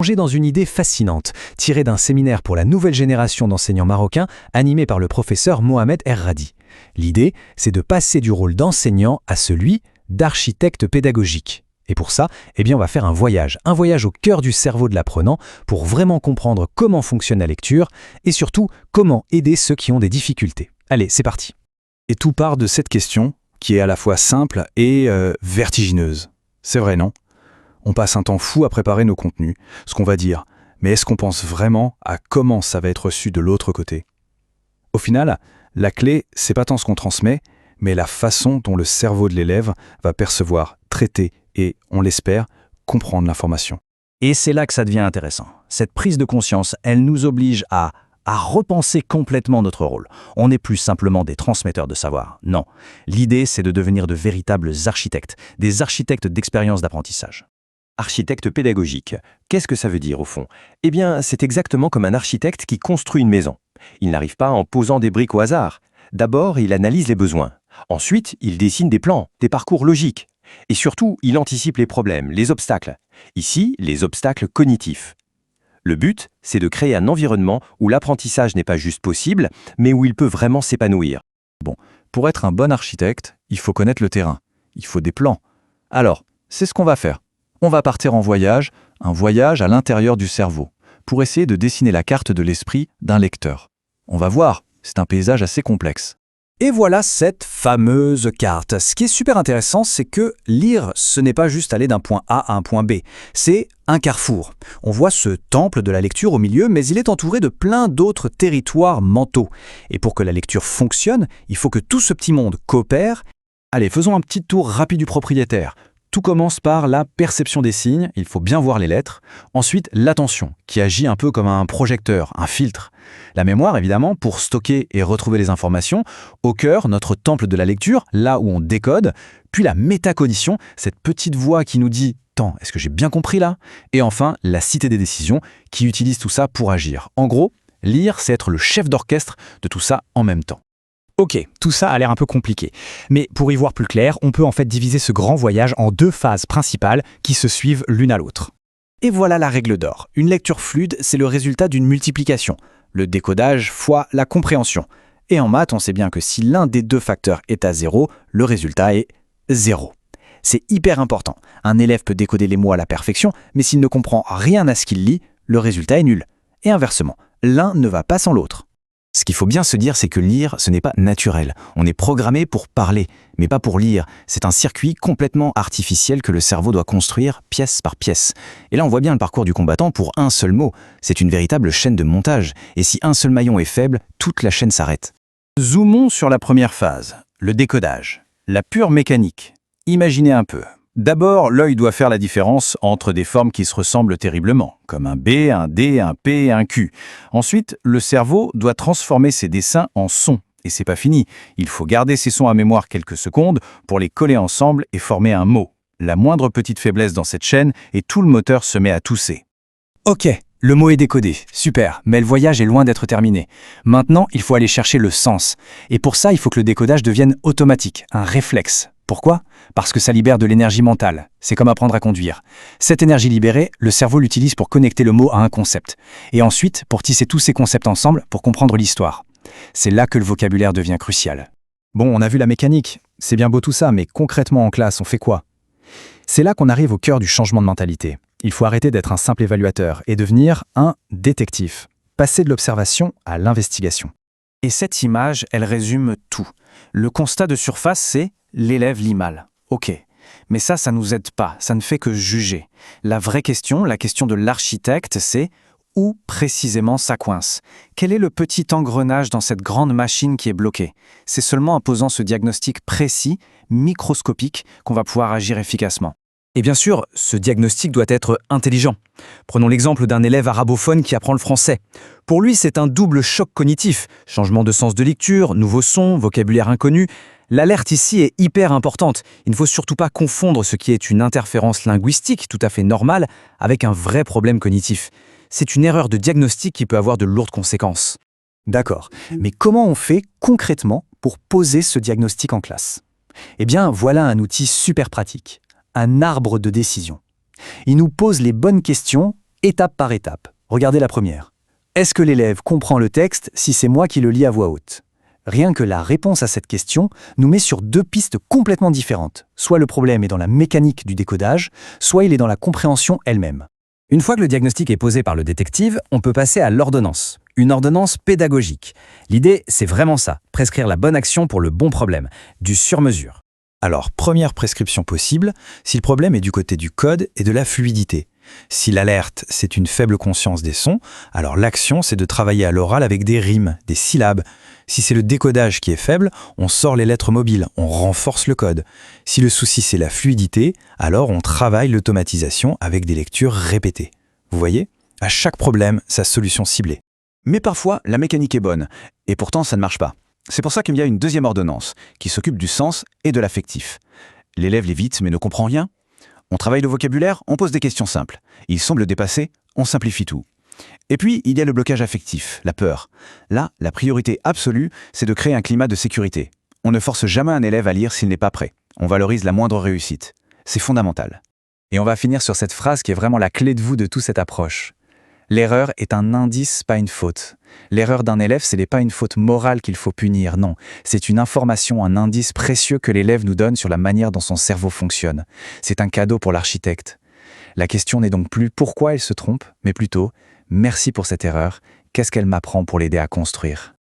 plongé dans une idée fascinante, tirée d'un séminaire pour la nouvelle génération d'enseignants marocains animé par le professeur Mohamed Erradi. L'idée, c'est de passer du rôle d'enseignant à celui d'architecte pédagogique. Et pour ça, on va faire un voyage au cœur du cerveau de l'apprenant pour vraiment comprendre comment fonctionne la lecture et surtout comment aider ceux qui ont des difficultés. Allez, c'est parti. Et tout part de cette question qui est à la fois simple et vertigineuse. C'est vrai, non ? On passe un temps fou à préparer nos contenus, ce qu'on va dire, mais est-ce qu'on pense vraiment à comment ça va être reçu de l'autre côté ? Au final, la clé, c'est pas tant ce qu'on transmet, mais la façon dont le cerveau de l'élève va percevoir, traiter et, on l'espère, comprendre l'information. Et c'est là que ça devient intéressant. Cette prise de conscience, elle nous oblige à repenser complètement notre rôle. On n'est plus simplement des transmetteurs de savoir. Non. L'idée, c'est de devenir de véritables architectes, des architectes d'expérience d'apprentissage. Architecte pédagogique, qu'est-ce que ça veut dire au fond ? Eh bien, c'est exactement comme un architecte qui construit une maison. Il n'arrive pas en posant des briques au hasard. D'abord, il analyse les besoins. Ensuite, il dessine des plans, des parcours logiques. Et surtout, il anticipe les problèmes, les obstacles. Ici, les obstacles cognitifs. Le but, c'est de créer un environnement où l'apprentissage n'est pas juste possible, mais où il peut vraiment s'épanouir. Pour être un bon architecte, il faut connaître le terrain. Il faut des plans. Alors, c'est ce qu'on va faire. On va partir en voyage, un voyage à l'intérieur du cerveau, pour essayer de dessiner la carte de l'esprit d'un lecteur. On va voir, c'est un paysage assez complexe. Et voilà cette fameuse carte. Ce qui est super intéressant, c'est que lire, ce n'est pas juste aller d'un point A à un point B. C'est un carrefour. On voit ce temple de la lecture au milieu, mais il est entouré de plein d'autres territoires mentaux. Et pour que la lecture fonctionne, il faut que tout ce petit monde coopère. Allez, faisons un petit tour rapide du propriétaire. Tout commence par la perception des signes, il faut bien voir les lettres. Ensuite, l'attention, qui agit un peu comme un projecteur, un filtre. La mémoire, évidemment, pour stocker et retrouver les informations. Au cœur, notre temple de la lecture, là où on décode. Puis la métacognition, cette petite voix qui nous dit « Attends, est-ce que j'ai bien compris là ?» Et enfin, la cité des décisions, qui utilise tout ça pour agir. En gros, lire, c'est être le chef d'orchestre de tout ça en même temps. Ok, tout ça a l'air un peu compliqué. Mais pour y voir plus clair, on peut en fait diviser ce grand voyage en deux phases principales qui se suivent l'une à l'autre. Et voilà la règle d'or. Une lecture fluide, c'est le résultat d'une multiplication. Le décodage fois la compréhension. Et en maths, on sait bien que si l'un des deux facteurs est à 0, le résultat est 0. C'est hyper important. Un élève peut décoder les mots à la perfection, mais s'il ne comprend rien à ce qu'il lit, le résultat est nul. Et inversement, l'un ne va pas sans l'autre. Ce qu'il faut bien se dire, c'est que lire, ce n'est pas naturel. On est programmé pour parler, mais pas pour lire. C'est un circuit complètement artificiel que le cerveau doit construire pièce par pièce. Et là, on voit bien le parcours du combattant pour un seul mot. C'est une véritable chaîne de montage. Et si un seul maillon est faible, toute la chaîne s'arrête. Zoomons sur la première phase, le décodage, la pure mécanique. Imaginez un peu. D'abord, l'œil doit faire la différence entre des formes qui se ressemblent terriblement, comme un B, un D, un P et un Q. Ensuite, le cerveau doit transformer ces dessins en sons. Et c'est pas fini. Il faut garder ces sons à mémoire quelques secondes pour les coller ensemble et former un mot. La moindre petite faiblesse dans cette chaîne et tout le moteur se met à tousser. Ok, le mot est décodé, super, mais le voyage est loin d'être terminé. Maintenant, il faut aller chercher le sens. Et pour ça, il faut que le décodage devienne automatique, un réflexe. Pourquoi ? Parce que ça libère de l'énergie mentale. C'est comme apprendre à conduire. Cette énergie libérée, le cerveau l'utilise pour connecter le mot à un concept. Et ensuite, pour tisser tous ces concepts ensemble pour comprendre l'histoire. C'est là que le vocabulaire devient crucial. Bon, on a vu la mécanique. C'est bien beau tout ça, mais concrètement en classe, on fait quoi ? C'est là qu'on arrive au cœur du changement de mentalité. Il faut arrêter d'être un simple évaluateur et devenir un détective. Passer de l'observation à l'investigation. Et cette image, elle résume tout. Le constat de surface, c'est l'élève lit mal. Ok, mais ça nous aide pas, ça ne fait que juger. La vraie question, la question de l'architecte, c'est où précisément ça coince ? Quel est le petit engrenage dans cette grande machine qui est bloquée ? C'est seulement en posant ce diagnostic précis, microscopique, qu'on va pouvoir agir efficacement. Et bien sûr, ce diagnostic doit être intelligent. Prenons l'exemple d'un élève arabophone qui apprend le français. Pour lui, c'est un double choc cognitif. Changement de sens de lecture, nouveaux sons, vocabulaire inconnu. L'alerte ici est hyper importante. Il ne faut surtout pas confondre ce qui est une interférence linguistique tout à fait normale avec un vrai problème cognitif. C'est une erreur de diagnostic qui peut avoir de lourdes conséquences. D'accord, mais comment on fait concrètement pour poser ce diagnostic en classe ? Eh bien, voilà un outil super pratique. Un arbre de décision. Il nous pose les bonnes questions étape par étape. Regardez la première. Est-ce que l'élève comprend le texte si c'est moi qui le lis à voix haute? Rien que la réponse à cette question nous met sur deux pistes complètement différentes. Soit le problème est dans la mécanique du décodage, soit il est dans la compréhension elle-même. Une fois que le diagnostic est posé par le détective, on peut passer à l'ordonnance. Une ordonnance pédagogique. L'idée, c'est vraiment ça, prescrire la bonne action pour le bon problème, du sur-mesure. Alors, première prescription possible, si le problème est du côté du code et de la fluidité. Si l'alerte, c'est une faible conscience des sons, alors l'action, c'est de travailler à l'oral avec des rimes, des syllabes. Si c'est le décodage qui est faible, on sort les lettres mobiles, on renforce le code. Si le souci, c'est la fluidité, alors on travaille l'automatisation avec des lectures répétées. Vous voyez? À chaque problème, sa solution ciblée. Mais parfois, la mécanique est bonne, et pourtant ça ne marche pas. C'est pour ça qu'il y a une deuxième ordonnance, qui s'occupe du sens et de l'affectif. L'élève l'évite mais ne comprend rien. On travaille le vocabulaire, on pose des questions simples. Il semble dépassé, on simplifie tout. Et puis, il y a le blocage affectif, la peur. Là, la priorité absolue, c'est de créer un climat de sécurité. On ne force jamais un élève à lire s'il n'est pas prêt. On valorise la moindre réussite. C'est fondamental. Et on va finir sur cette phrase qui est vraiment la clé de voûte de toute cette approche. L'erreur est un indice, pas une faute. L'erreur d'un élève, ce n'est pas une faute morale qu'il faut punir, non. C'est une information, un indice précieux que l'élève nous donne sur la manière dont son cerveau fonctionne. C'est un cadeau pour l'architecte. La question n'est donc plus pourquoi il se trompe, mais plutôt merci pour cette erreur, qu'est-ce qu'elle m'apprend pour l'aider à construire ?